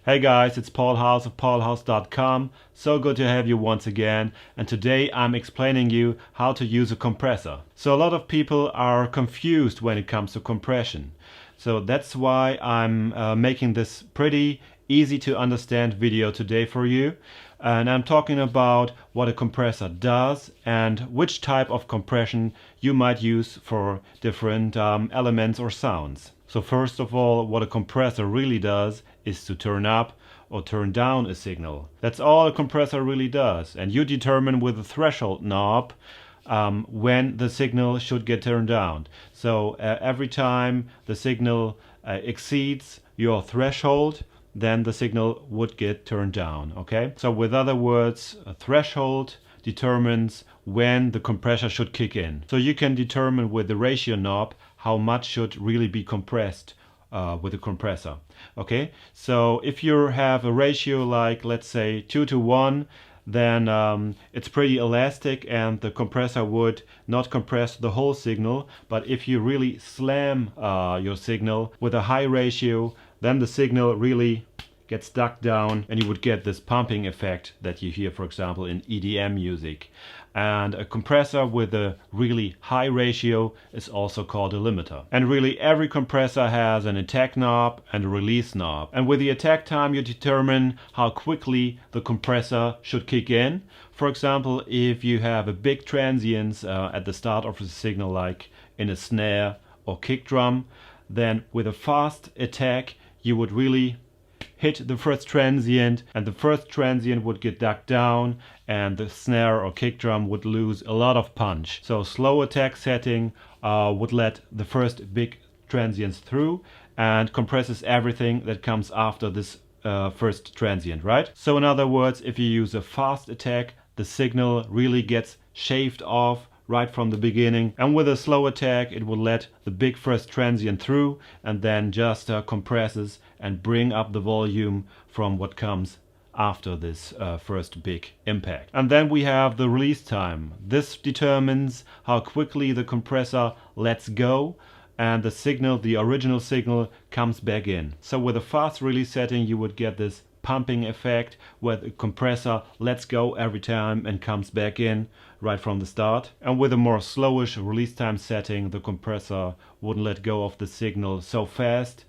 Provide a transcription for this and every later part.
Hey guys, it's Paul House of paulhouse.com. So good to have you once again, and today I'm explaining you how to use a compressor. So a lot of people are confused when it comes to compression. So that's why I'm making this pretty easy to understand video today for you. And I'm talking about what a compressor does and which type of compression you might use for different elements or sounds. So first of all, what a compressor really does is to turn up or turn down a signal. That's all a compressor really does. And you determine with the threshold knob when the signal should get turned down. So every time the signal exceeds your threshold, then the signal would get turned down. Okay, so with other words, a threshold determines when the compressor should kick in. So you can determine with the ratio knob how much should really be compressed with the compressor. Okay, so if you have a ratio like, let's say, 2:1, then it's pretty elastic and the compressor would not compress the whole signal. But if you really slam your signal with a high ratio, then the signal really gets stuck down and you would get this pumping effect that you hear, for example, in EDM music. And a compressor with a really high ratio is also called a limiter. And really every compressor has an attack knob and a release knob. And with the attack time you determine how quickly the compressor should kick in. For example, if you have a big transients at the start of the signal, like in a snare or kick drum, then with a fast attack you would really hit the first transient, and the first transient would get ducked down and the snare or kick drum would lose a lot of punch. So slow attack setting would let the first big transients through and compresses everything that comes after this first transient, right? So in other words, if you use a fast attack, the signal really gets shaved off right from the beginning, and with a slow attack it will let the big first transient through and then just compresses and bring up the volume from what comes after this first big impact. And then we have the release time. This determines how quickly the compressor lets go and the signal, the original signal, comes back in. So with a fast release setting you would get this pumping effect where the compressor lets go every time and comes back in right from the start. And with a more slowish release time setting, the compressor wouldn't let go of the signal so fast,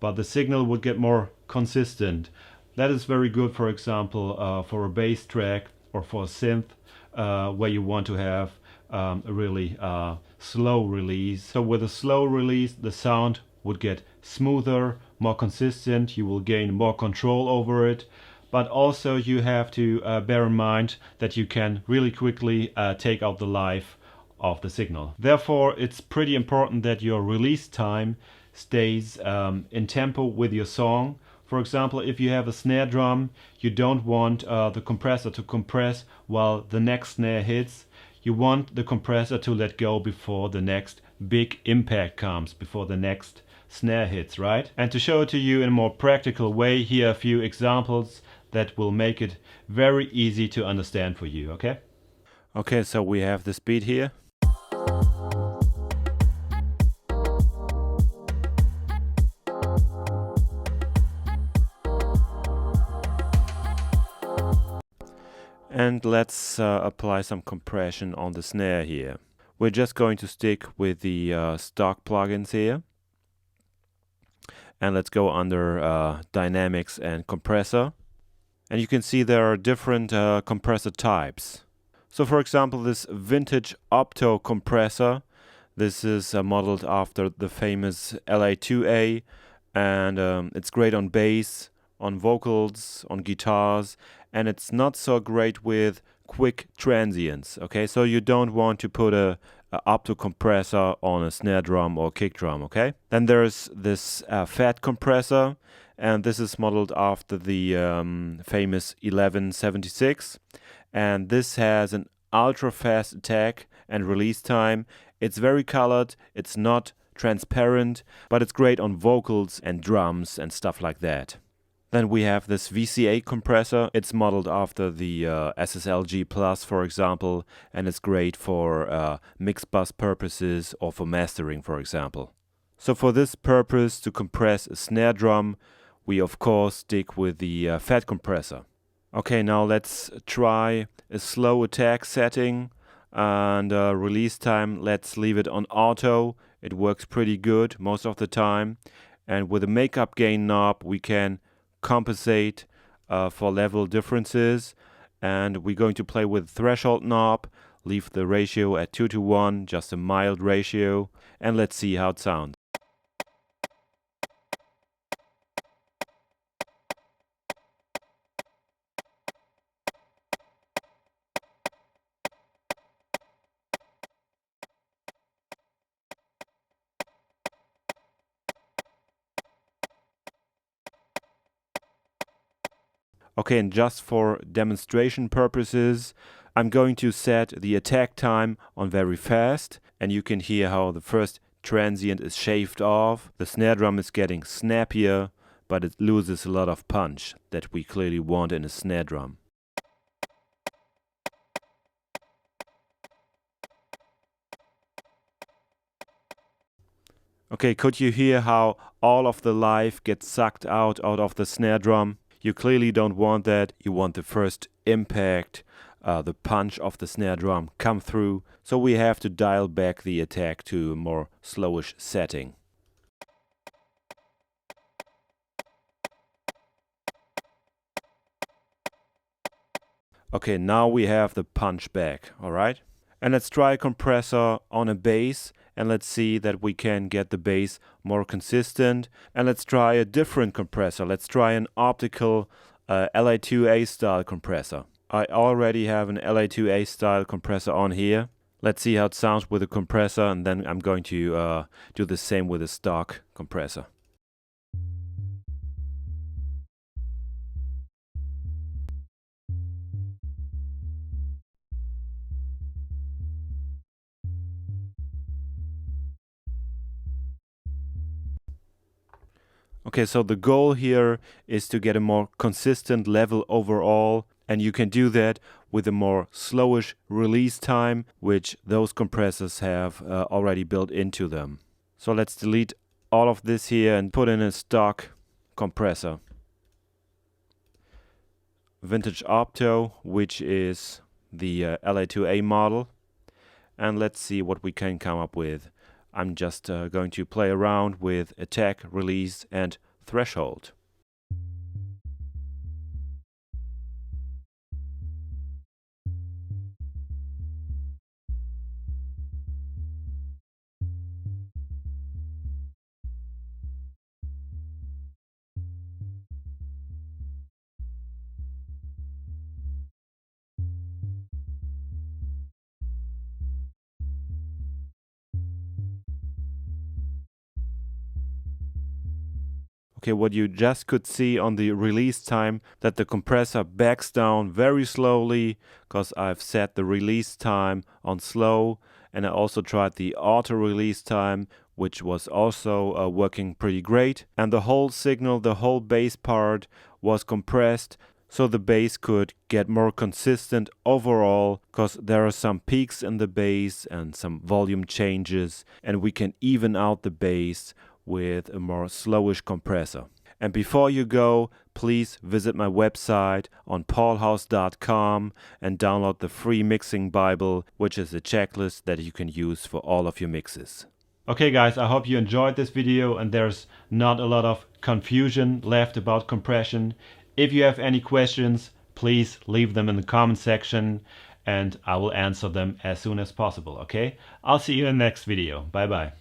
but the signal would get more consistent. That is very good, for example, for a bass track or for a synth where you want to have a really slow release. So with a slow release the sound would get smoother, more consistent, you will gain more control over it, but also you have to bear in mind that you can really quickly take out the life of the signal. Therefore it's pretty important that your release time stays in tempo with your song. For example, if you have a snare drum, you don't want the compressor to compress while the next snare hits. You want the compressor to let go before the next big impact comes, before the next snare hits, right? And to show it to you in a more practical way, here are a few examples that will make it very easy to understand for you, okay? Okay, so we have this beat here. And let's apply some compression on the snare here. We're just going to stick with the stock plugins here. And let's go under Dynamics and Compressor. And you can see there are different compressor types. So for example, this vintage opto compressor, this is modeled after the famous LA2A, and it's great on bass, on vocals, on guitars, and it's not so great with quick transients. Okay, so you don't want to put a opto compressor on a snare drum or kick drum. Okay, then there's this fat compressor, and this is modeled after the famous 1176, and this has an ultra fast attack and release time. It's very colored, it's not transparent, but it's great on vocals and drums and stuff like that. Then we have this VCA compressor. It's modeled after the SSLG Plus, for example, and it's great for mix bus purposes or for mastering, for example. So for this purpose, to compress a snare drum, we of course stick with the fat compressor. Okay, now let's try a slow attack setting, and release time, let's leave it on auto. It works pretty good most of the time. And with the makeup gain knob we can compensate for level differences. And we're going to play with threshold knob, leave the ratio at 2:1, just a mild ratio, and let's see how it sounds. Okay, and just for demonstration purposes, I'm going to set the attack time on very fast, and you can hear how the first transient is shaved off. The snare drum is getting snappier, but it loses a lot of punch that we clearly want in a snare drum. Okay, could you hear how all of the life gets sucked out of the snare drum? You clearly don't want that. You want the first impact, the punch of the snare drum come through. So we have to dial back the attack to a more slowish setting. Okay, now we have the punch back, alright? And let's try a compressor on a bass, and let's see that we can get the bass more consistent. And let's try a different compressor. Let's try an optical LA2A style compressor. I already have an LA2A style compressor on here. Let's see how it sounds with a compressor, and then I'm going to do the same with a stock compressor. Okay, so the goal here is to get a more consistent level overall, and you can do that with a more slowish release time, which those compressors have already built into them. So let's delete all of this here and put in a stock compressor. Vintage Opto, which is the LA2A model, and let's see what we can come up with. I'm just going to play around with attack, release, and threshold. Okay, what you just could see on the release time, that the compressor backs down very slowly, because I've set the release time on slow, and I also tried the auto release time, which was also working pretty great. And the whole signal, the whole bass part was compressed, so the bass could get more consistent overall, because there are some peaks in the bass and some volume changes, and we can even out the bass with a more slowish compressor. And before you go, please visit my website on paulhouse.com and download the free mixing Bible, which is a checklist that you can use for all of your mixes. Okay guys, I hope you enjoyed this video and there's not a lot of confusion left about compression. If you have any questions, please leave them in the comment section and I will answer them as soon as possible, okay? I'll see you in the next video. Bye bye.